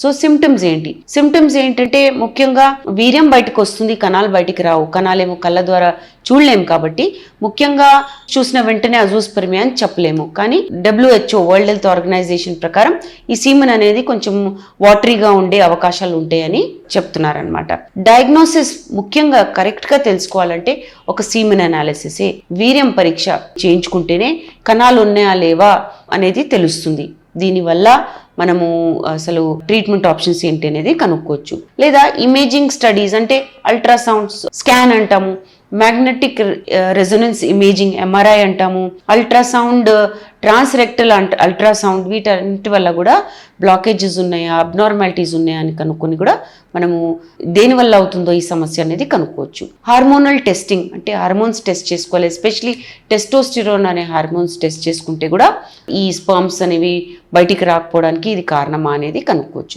So symptoms ఏంటి? Symptoms ఏంటంటే ముఖ్యంగా వీర్యం బయటకు వస్తుంది, కణాలు బయటికి రావు. కణాలేమో కళ్ళ ద్వారా చూడలేము కాబట్టి ముఖ్యంగా చూసిన వెంటనే అజూస్పెర్మియా అని చెప్పలేము. కానీ WHO వరల్డ్ హెల్త్ ఆర్గనైజేషన్ ప్రకారం ఈ సీమన్ అనేది కొంచెం వాటరీగా ఉండే అవకాశాలు ఉంటాయని చెప్తున్నారనమాట. డయాగ్నోసిస్ ముఖ్యంగా కరెక్ట్గా తెలుసుకోవాలంటే ఒక సీమన్ అనాలిసిసే, వీర్యం పరీక్ష చేయించుకుంటేనే కణాలు ఉన్నాయా లేవా అనేది తెలుస్తుంది. దీనివల్ల మనము అసలు ట్రీట్మెంట్ ఆప్షన్స్ ఏంటి అనేది కనుక్కోవచ్చు. లేదా ఇమేజింగ్ స్టడీస్ అంటే అల్ట్రాసౌండ్ స్కాన్ అంటాము, మ్యాగ్నెటిక్ రెజొనెన్స్ ఇమేజింగ్ MRI అంటాము, అల్ట్రాసౌండ్ ట్రాన్స్రెక్టల్ అల్ట్రాసౌండ్, వీటన్నిటి వల్ల కూడా బ్లాకేజెస్ ఉన్నాయా, అబ్నార్మాలిటీస్ ఉన్నాయా అని కనుక్కొని కూడా మనము దేనివల్ల అవుతుందో ఈ సమస్య అనేది కనుక్కోవచ్చు. హార్మోనల్ టెస్టింగ్ అంటే హార్మోన్స్ టెస్ట్ చేసుకోవాలి. ఎస్పెషలీ టెస్టోస్టిరోన్ అనే హార్మోన్స్ టెస్ట్ చేసుకుంటే కూడా ఈ స్పర్మ్స్ అనేవి బయటికి రాకపోవడానికి ఇది కారణమా అనేది కనుక్కోవచ్చు.